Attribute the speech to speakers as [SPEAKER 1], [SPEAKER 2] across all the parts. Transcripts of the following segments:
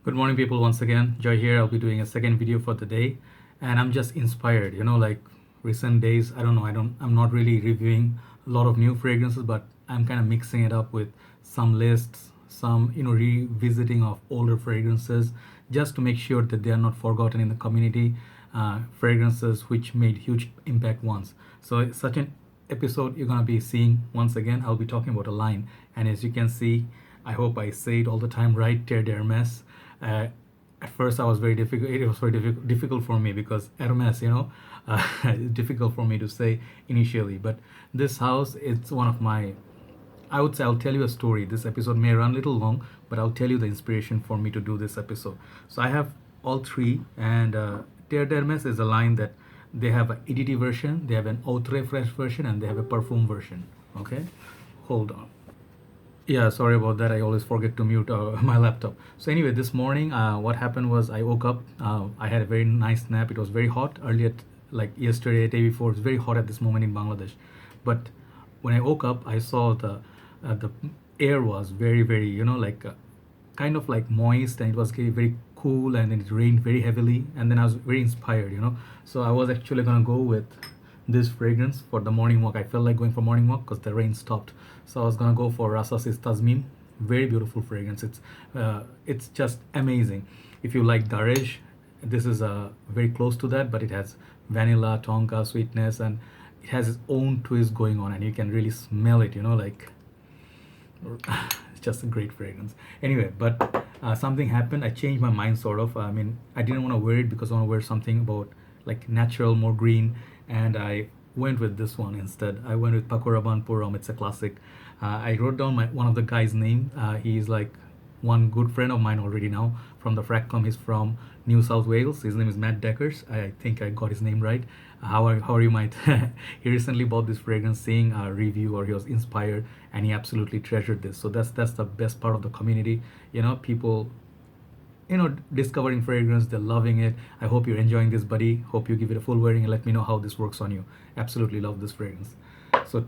[SPEAKER 1] Good morning, people. Once again, Joy here. I'll be doing a second video for the day, and I'm just inspired. Like recent days, I don't know. I'm not really reviewing a lot of new fragrances, but I'm kind of mixing it up with some lists, some revisiting of older fragrances, just to make sure that they are not forgotten in the community. Fragrances which made huge impact once. So it's such an episode you're gonna be seeing once again. I'll be talking about a line, and as you can see, I hope I say it all the time right. Terre D'hermes. Uh, at first, I was very difficult. It was very difficult for me because Hermes, difficult for me to say initially. But this house, it's one of my. I would say I'll tell you a story. This episode may run a little long, but I'll tell you the inspiration for me to do this episode. So I have all three, and Terre d'Hermes is a line that they have an EDT version, they have an Eau Tres Fraiche version, and they have a Parfum version. Okay, hold on. Yeah, sorry about that. I always forget to mute my laptop. So anyway, this morning, what happened was I woke up. I had a very nice nap. It was very hot earlier, like yesterday, day before. It's very hot at this moment in Bangladesh. But when I woke up, I saw the air was very, very, like kind of like moist, and it was very, very cool, and then it rained very heavily, and then I was very inspired. So I was actually gonna go with this fragrance for the morning walk. I felt like going for morning walk because the rain stopped. So I was gonna go for Rasasis Tasmim. Very beautiful fragrance. It's just amazing. If you like Daresh, this is very close to that, but it has vanilla, tonka, sweetness, and it has its own twist going on, and you can really smell it. Like it's just a great fragrance. Anyway, but something happened. I changed my mind sort of. I mean, I didn't want to wear it because I want to wear something about like natural, more green, and I went with this one instead. I went with Pakuraban Puram. It's a classic. I wrote down one of the guy's name. He's like one good friend of mine already now from the Fracom. He's from New South Wales. His name is Matt Deckers. I think I got his name right. How are you, might? He recently bought this fragrance, seeing a review, or he was inspired, and he absolutely treasured this. So that's the best part of the community. People discovering fragrance, they're loving it. I hope you're enjoying this, buddy. Hope you give it a full wearing and let me know how this works on you. Absolutely love this fragrance. So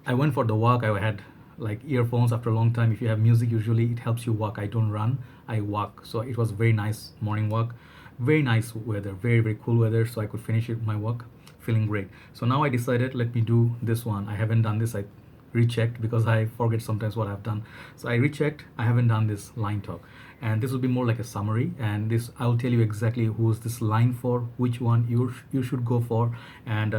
[SPEAKER 1] I went for the walk. I had like earphones after a long time. If you have music, usually it helps you walk. I don't run, I walk. So it was very nice morning walk. Very nice weather, very, very cool weather. So I could finish it my walk feeling great. So now I decided, let me do this one. I haven't done this. I rechecked because I forget sometimes what I've done. So I rechecked. I haven't done this line talk, and this will be more like a summary. And this I'll tell you exactly who's this line for, which one you should go for, and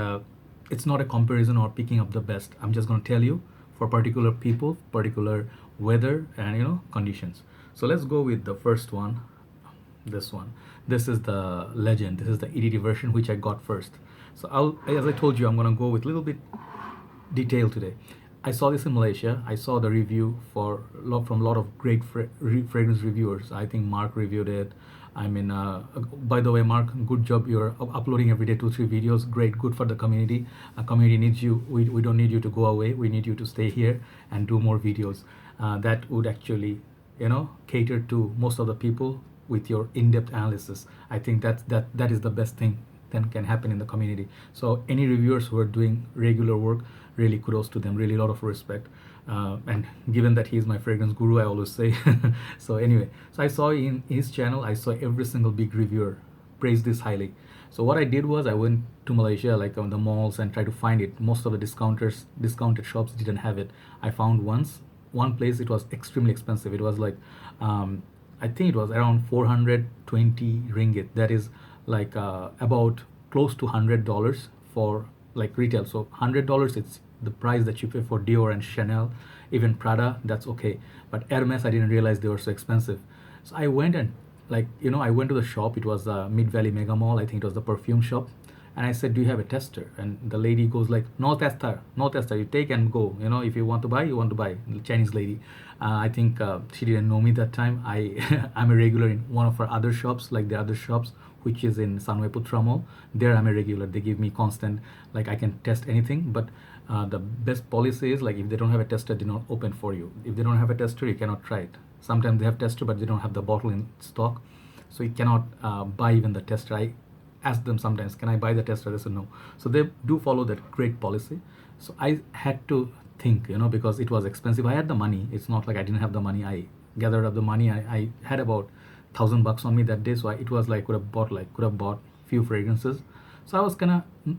[SPEAKER 1] it's not a comparison or picking up the best. I'm just going to tell you for particular people, particular weather, and conditions. So let's go with the first one. This one. This is the legend. This is the EDT version, which I got first. So as I told you, I'm gonna go with a little bit detail today. I saw this in Malaysia. I saw the review from a lot of great fragrance reviewers. I think Mark reviewed it. I mean, by the way, Mark, good job. You're uploading every day 2-3 videos. Great, good for the community. Community needs you. We don't need you to go away. We need you to stay here and do more videos. That would actually, cater to most of the people with your in-depth analysis. I think that is the best thing that can happen in the community. So any reviewers who are doing regular work, really kudos to them. Really a lot of respect. And given that he's my fragrance guru, I always say. So anyway, so I saw in his channel, I saw every single big reviewer praise this highly. So what I did was I went to Malaysia, like on the malls, and tried to find it. Most of the discounted shops didn't have it. I found one place. It was extremely expensive. It was like I think it was around 420 ringgit. That is like about close to $100 for like retail. So $100, it's the price that you pay for Dior and Chanel, even Prada. That's okay. But Hermes, I didn't realize they were so expensive. So I went and I went to the shop. It was Mid Valley Mega Mall. I think it was the perfume shop. And I said, do you have a tester? And the lady goes like, no tester, no tester. You take and go. If you want to buy, you want to buy. The Chinese lady. I think she didn't know me that time. I'm a regular in one of her other shops, like the other shops, which is in Sunway Putra Mall. There I'm a regular. They give me constant, like I can test anything. But the best policy is like if they don't have a tester, they don't open for you. If they don't have a tester, you cannot try it. Sometimes they have tester, but they don't have the bottle in stock. So you cannot buy even the tester. I ask them sometimes, can I buy the tester? They said no. So they do follow that great policy. So I had to think, because it was expensive. I had the money. It's not like I didn't have the money. I gathered up the money. I had about $1,000 on me that day, so it was like could have bought few fragrances. So I was kind of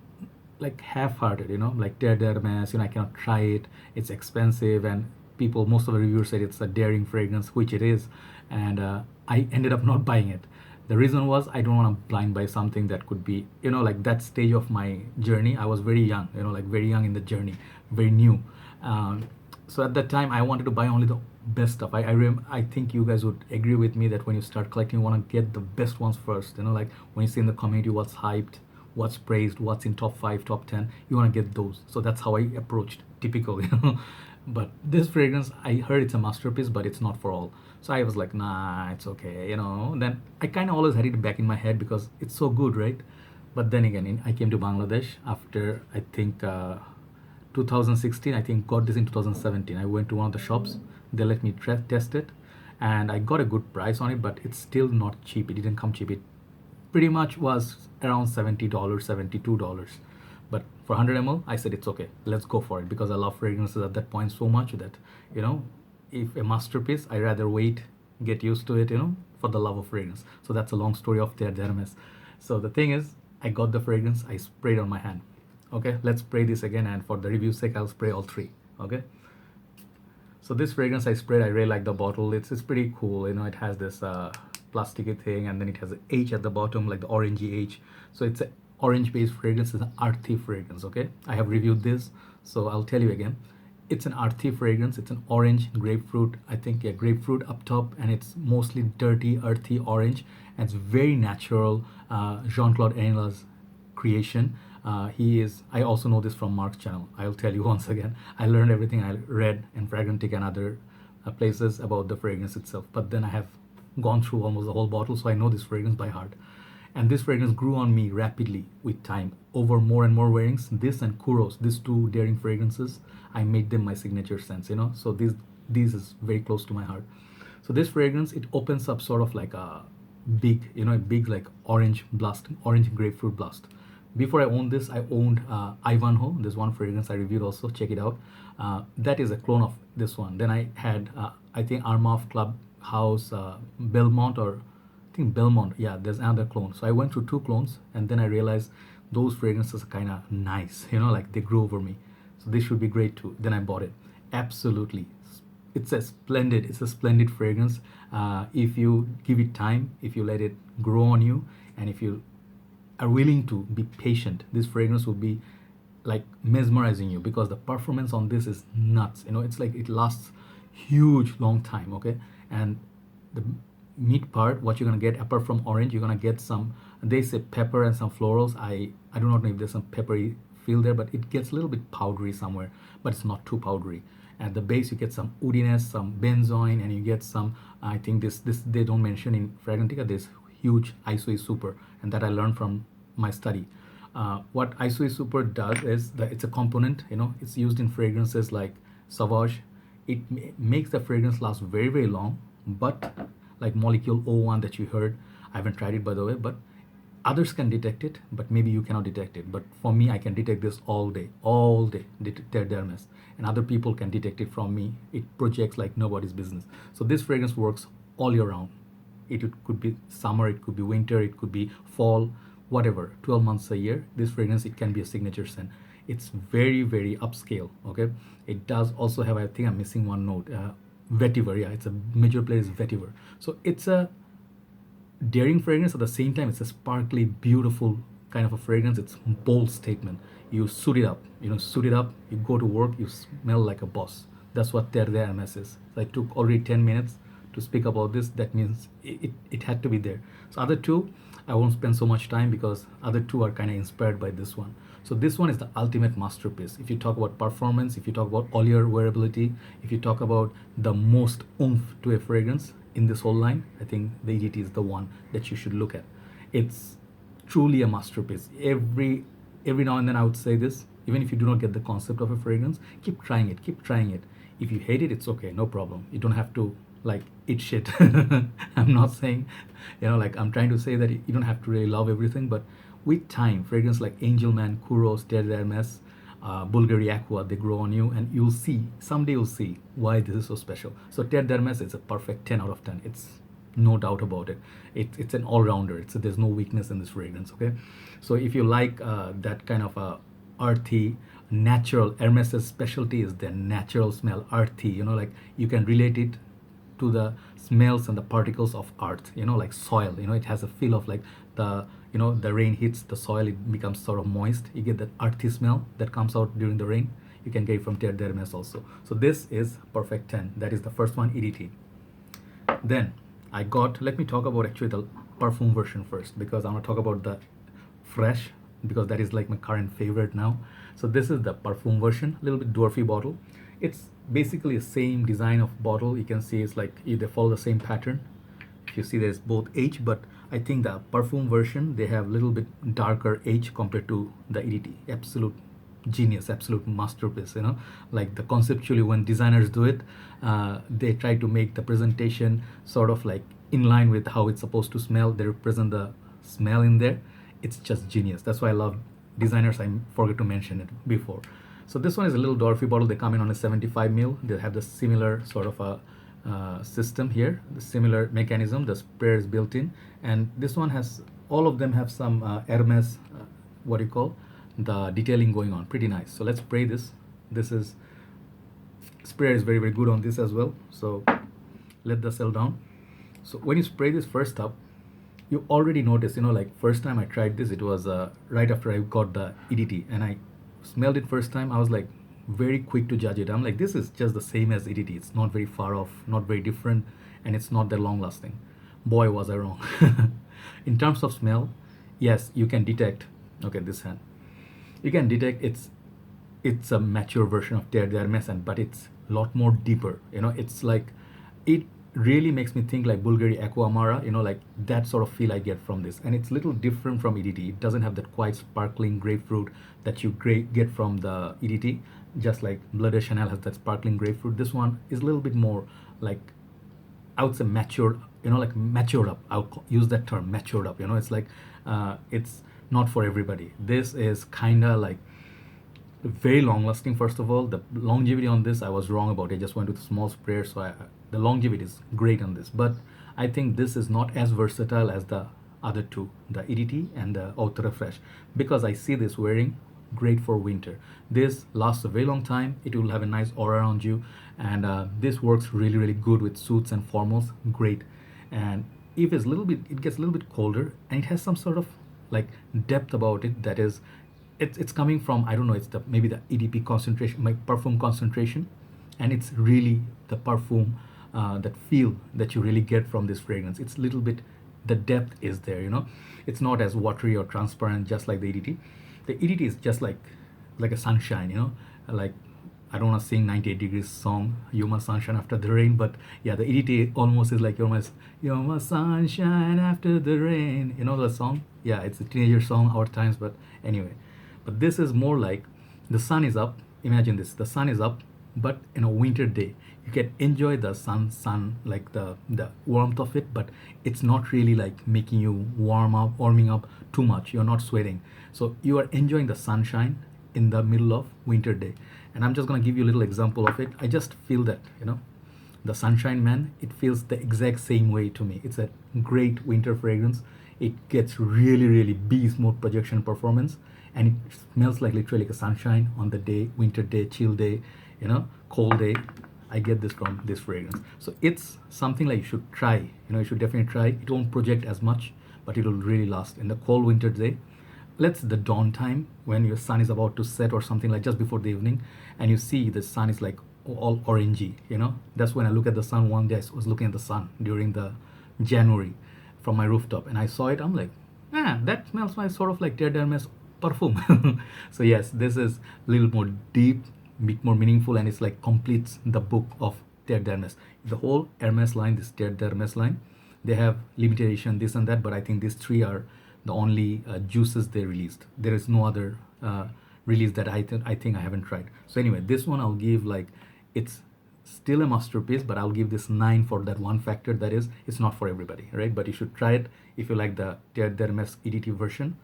[SPEAKER 1] like half-hearted, like Terre D'hermes, I cannot try it, it's expensive, and most of the reviewers said it's a daring fragrance, which it is, and I ended up not buying it. The reason was I don't want to blind buy something that could be, like that stage of my journey. I was very young, like very young in the journey, very new. So at that time, I wanted to buy only the best stuff. I think you guys would agree with me that when you start collecting, you want to get the best ones first. Like when you see in the community what's hyped, what's praised, what's in top 5, top 10, you want to get those. So that's how I approached, typical. But this fragrance, I heard it's a masterpiece, but it's not for all. So I was like, nah, it's okay. Then I kind of always had it back in my head because it's so good, right? But then again, I came to Bangladesh after, I think, 2016. I think got this in 2017. I went to one of the shops. They let me test it, and I got a good price on it, but it's still not cheap. It didn't come cheap. It pretty much was around $70, $72. But for 100 ml, I said it's okay. Let's go for it, because I love fragrances at that point so much that, if a masterpiece, I rather wait, get used to it, for the love of fragrance. So that's a long story of Terre D'hermes. So the thing is, I got the fragrance, I sprayed on my hand. Okay, let's spray this again, and for the review sake, I'll spray all three. Okay. So this fragrance I sprayed, I really like the bottle. It's pretty cool. It has this plasticky thing, and then it has an H at the bottom, like the orangey H. So it's an orange-based fragrance. It's an earthy fragrance. Okay, I have reviewed this, so I'll tell you again. It's an earthy fragrance. It's an orange, grapefruit. I think, yeah, grapefruit up top, and it's mostly dirty, earthy orange, and it's very natural. Jean-Claude Enila's creation. I also know this from Mark's channel. I'll tell you once again. I learned everything I read in Fragrantica and other places about the fragrance itself. But then I have gone through almost the whole bottle, so I know this fragrance by heart. And this fragrance grew on me rapidly with time. Over more and more wearings, this and Kuros, these two daring fragrances, I made them my signature scents, So this is very close to my heart. So this fragrance, it opens up sort of like a big, a big like orange grapefruit blast. Before I owned this, I owned Ivanhoe. There's one fragrance I reviewed also. Check it out. That is a clone of this one. Then I had, I think, Armagh Clubhouse, Belmont, or I think Belmont. Yeah, there's another clone. So I went through two clones, and then I realized those fragrances are kind of nice. Like they grew over me. So this should be great too. Then I bought it. Absolutely. It's a splendid fragrance. If you give it time, if you let it grow on you, and if you are willing to be patient, this fragrance will be like mesmerizing you, because the performance on this is nuts. It's like it lasts huge long time. Okay, and the meat part, what you're gonna get apart from orange, you're gonna get some, they say pepper and some florals. I do not know if there's some peppery feel there, but it gets a little bit powdery somewhere, but it's not too powdery. At the base, you get some woodiness, some benzoin, and you get some, I think this they don't mention in Fragrantica, this huge Isoe Super, and that I learned from my study. What Isoe Super does is that it's a component, it's used in fragrances like Sauvage. It makes the fragrance last very, very long, but like Molecule 01 that you heard, I haven't tried it by the way, but others can detect it, but maybe you cannot detect it. But for me, I can detect this all day, Terre D'hermes, and other people can detect it from me. It projects like nobody's business. So this fragrance works all year round. It could be summer, it could be winter, it could be fall, whatever, 12 months a year. This fragrance, it can be a signature scent. It's very, very upscale. Okay, it does also have, I think I'm missing one note, vetiver. Yeah, it's a major player is vetiver. So it's a daring fragrance. At the same time, it's a sparkly, beautiful kind of a fragrance. It's bold statement. You suit it up, you go to work, you smell like a boss. That's what Terre D'hermes is. So I took already 10 minutes to speak about this. That means it had to be there. So other two, I won't spend so much time, because other two are kind of inspired by this one. So this one is the ultimate masterpiece. If you talk about performance, if you talk about all your wearability, if you talk about the most oomph to a fragrance in this whole line, I think the EDT is the one that you should look at. It's truly a masterpiece. Every now and then I would say this, even if you do not get the concept of a fragrance, keep trying it, If you hate it, it's okay, no problem. You don't have to like eat shit. I'm not saying, like I'm trying to say that you don't have to really love everything, but with time, fragrance like Angel Man, Kuros, Terre D'hermes, Bulgari Aqua, they grow on you, and someday you'll see why this is so special. So Terre D'hermes is a perfect 10 out of 10. It's no doubt about it. It's an all-rounder. There's no weakness in this fragrance. Okay, so if you like that kind of a earthy, natural, Hermes's specialty is the natural smell, earthy. Like you can relate it to the smells and the particles of earth. Like soil. It has a feel of like the rain hits the soil, it becomes sort of moist. You get that earthy smell that comes out during the rain. You can get it from Terre D'hermes also. So this is Perfect 10. That is the first one, EDT. Then I got, let me talk about actually the perfume version first, because I want to talk about the Fresh, because that is like my current favorite now. So this is the perfume version, a little bit dwarfy bottle. It's basically the same design of bottle. You can see it's like they follow the same pattern. If you see, there's both H, but I think the perfume version, they have a little bit darker H compared to the EDT. Absolute genius, absolute masterpiece. Like the conceptually, when designers do it, they try to make the presentation sort of like in line with how it's supposed to smell. They represent the smell in there. It's just genius. That's why I love designers. I forgot to mention it before. So this one is a little dwarfy bottle. They come in on a 75 ml. They have the similar sort of a system here, the similar mechanism. The sprayer is built in, and this one has, all of them have some Hermes, what do you call, the detailing going on. Pretty nice. So let's spray this. This is, sprayer is very, very good on this as well. So let the cell down. So when you spray this first up, you already notice, like first time I tried this, it was right after I got the EDT, and I smelled it first time. I was like very quick to judge it. I'm like, this is just the same as EDT. It's not very far off, not very different, and it's not that long lasting. Boy, was I wrong. In terms of smell, yes, you can detect, okay, this hand, you can detect it's a mature version of Terre D'hermes, but it's a lot more deeper. It's like, it really makes me think like Bulgari Aqua Amara, like that sort of feel I get from this. And it's a little different from EDT. It doesn't have that quite sparkling grapefruit that you get from the EDT, just like Bleu de Chanel has that sparkling grapefruit. This one is a little bit more like, I would say matured, like matured up. I'll use that term, matured up. It's like, it's not for everybody. This is kind of like very long lasting. First of all, the longevity on this, I was wrong about it. I just went with a small sprayer, so the longevity is great on this. But I think this is not as versatile as the other two, the EDT and the Eau Tres Fraiche, because I see this wearing great for winter. This lasts a very long time. It will have a nice aura around you, and this works really, really good with suits and formals. Great. And if it's a little bit, it gets a little bit colder, and it has some sort of like depth about it that is, it's coming from, I don't know, it's maybe the EDP concentration, my perfume concentration, and it's really the perfume, that feel that you really get from this fragrance. It's a little bit, the depth is there. It's not as watery or transparent just like the EDT. The EDT is just like a sunshine. Like, I don't want to sing 98 Degrees song, "You're my sunshine after the rain," but yeah, the EDT almost is like, you're my sunshine after the rain. The song? Yeah, it's a teenager song, our times, but anyway. But this is more like the sun is up. Imagine this, the sun is up, but in a winter day, you can enjoy the sun, like the warmth of it, but it's not really like making you warming up too much. You're not sweating. So you are enjoying the sunshine in the middle of winter day. And I'm just going to give you a little example of it. I just feel that, the Sunshine Man, it feels the exact same way to me. It's a great winter fragrance. It gets really, really beast mode projection performance, and it smells like literally like a sunshine on the day, winter day, chill day, cold day. I get this from this fragrance. So it's something like you should try. You should definitely try. It won't project as much, but it will really last in the cold winter day. Let's the dawn time, when your sun is about to set or something, like just before the evening, and you see the sun is like all orangey. That's when I look at the sun. One day I was looking at the sun during the January from my rooftop, and I saw it. I'm like, that smells like sort of like Terre D'hermes perfume. So yes, this is a little more deep, bit more meaningful, and it's like completes the book of Terre D'hermes. The whole Hermes line, this Terre D'hermes line, they have limited edition, this and that, but I think these three are the only juices they released. There is no other release that I think I haven't tried. So anyway, this one I'll give like, it's still a masterpiece, but I'll give this 9 for that one factor, that is, it's not for everybody, right? But you should try it if you like the Terre D'hermes EDT version.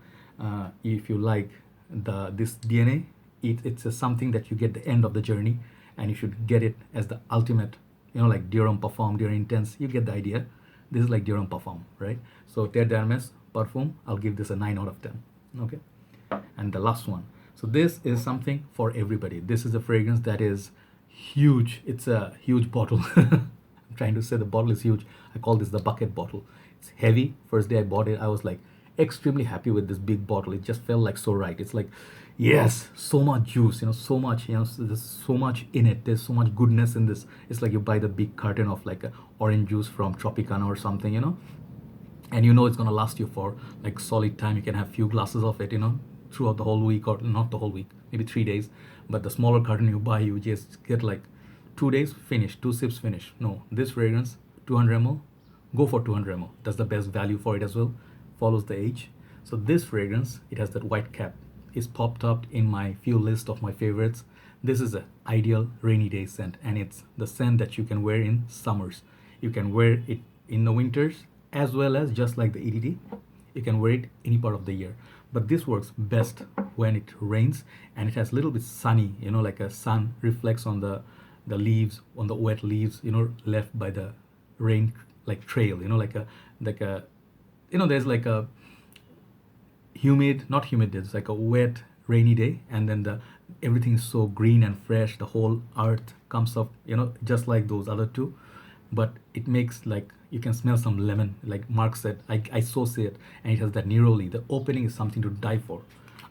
[SPEAKER 1] If you like this DNA, it's something that you get the end of the journey, and you should get it as the ultimate, like Durham Parfum, Durham Intense. You get the idea. This is like Durham Parfum, right? So Terre D'hermes Parfum, I'll give this a 9 out of 10. Okay. And the last one. So this is something for everybody. This is a fragrance that is huge. It's a huge bottle. I'm trying to say the bottle is huge. I call this the bucket bottle. It's heavy. First day I bought it, I was like extremely happy with this big bottle. It just felt like so right. It's like, yes, so much juice, so much, there's so much in it. There's so much goodness in this. It's like you buy the big carton of like a orange juice from Tropicana or something, and it's gonna last you for like solid time. You can have few glasses of it, throughout the whole week, or not the whole week, maybe 3 days. But the smaller carton you buy, you just get like 2 days finish, 2 sips finish. No, this fragrance, 200 ml, go for 200 ml. That's the best value for it as well. Follows the age. So this fragrance, it has that white cap. It's popped up in my few list of my favorites. This is an ideal rainy day scent, and it's the scent that you can wear in summers. You can wear it in the winters, as well as just like the EDT, you can wear it any part of the year. But this works best when it rains and it has a little bit sunny, like a sun reflects on the leaves, on the wet leaves, left by the rain, like trail, like a there's like a humid, not humid, it's like a wet rainy day, and then everything is so green and fresh. The whole earth comes up, just like those other two, but it makes like you can smell some lemon, like Mark said. I so see it, and it has that neroli. The opening is something to die for.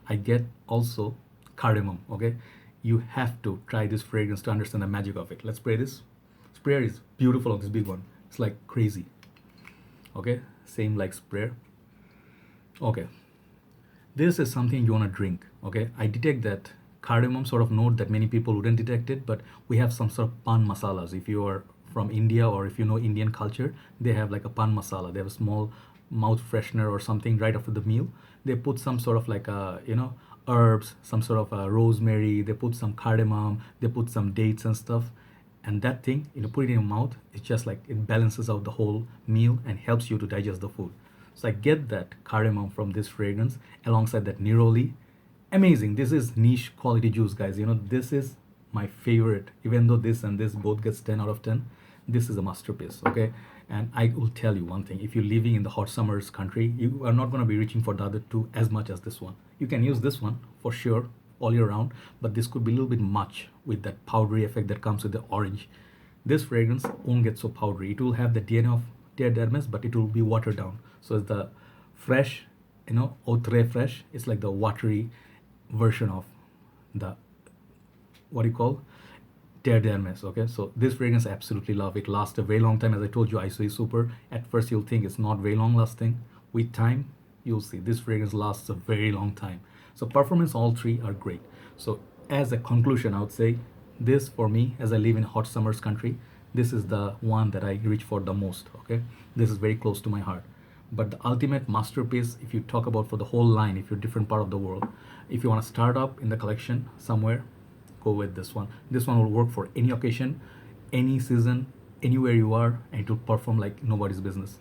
[SPEAKER 1] I get also cardamom. Okay, you have to try this fragrance to understand the magic of it. Let's spray this. Sprayer is beautiful on this big one. It's like crazy. Okay, same like sprayer. Okay, this is something you want to drink. Okay, I detect that cardamom sort of note that many people wouldn't detect it, but we have some sort of pan masalas. If you are from India, or if you know Indian culture, they have like a pan masala. They have a small mouth freshener or something right after the meal. They put some sort of like herbs, some sort of rosemary. They put some cardamom. They put some dates and stuff, and that thing, put it in your mouth. It's just like it balances out the whole meal and helps you to digest the food. So I get that cardamom from this fragrance alongside that neroli. Amazing. This is niche quality juice, guys. This is my favorite. Even though this and this both gets 10 out of 10, this is a masterpiece. Okay, and I will tell you one thing: if you're living in the hot summers country, you are not going to be reaching for the other two as much as this one. You can use this one for sure all year round, but this could be a little bit much with that powdery effect that comes with the orange. This fragrance won't get so powdery. It will have the DNA of Terre D'hermes, but it will be watered down. So it's the fresh, Eau Tres Fraiche. It's like the watery version of the, what do you call, Terre D'hermes. Okay, so this fragrance I absolutely love. It lasts a very long time. As I told you, ISO is super. At first you'll think it's not very long lasting. With time, you'll see this fragrance lasts a very long time. So performance, all three are great. So as a conclusion, I would say this, for me, as I live in hot summers country, this is the one that I reach for the most. Okay, this is very close to my heart. But the ultimate masterpiece, if you talk about for the whole line, if you're different part of the world, if you want to start up in the collection somewhere, go with this one. This one will work for any occasion, any season, anywhere you are, and it will perform like nobody's business.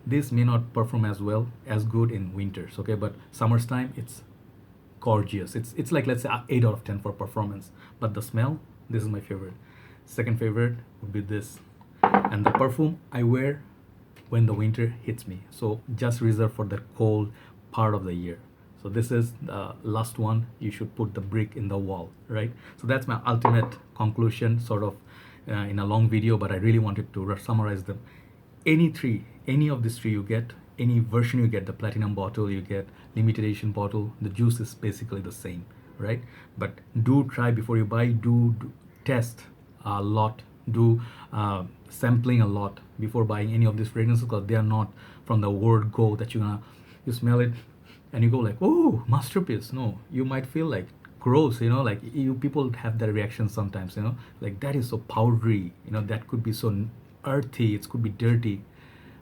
[SPEAKER 1] This may not perform as well, as good in winters, okay, but summer's time, it's gorgeous. It's like, let's say 8 out of 10 for performance. But the smell, this is my favorite. Second favorite would be this. And the perfume I wear when the winter hits me. So just reserve for the cold part of the year. So this is the last one. You should put the brick in the wall, right? So that's my ultimate conclusion, sort of in a long video, but I really wanted to summarize them. Any of these three you get, any version you get, the platinum bottle, you get limited edition bottle, the juice is basically the same, right? But do try before you buy, do test a lot, do sampling a lot before buying any of these fragrances, because they are not from the word go that you smell it and you go like, oh, masterpiece. No, you might feel like gross, like people have that reaction sometimes, like that is so powdery, that could be so earthy, it could be dirty.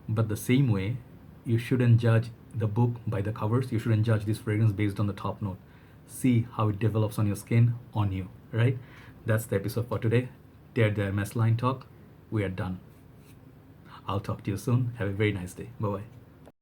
[SPEAKER 1] But the same way, you shouldn't judge the book by the covers. You shouldn't judge this fragrance based on the top note. See how it develops on your skin, on you, right? That's the episode for today. Terre D'hermes line talk. We are done. I'll talk to you soon. Have a very nice day. Bye-bye.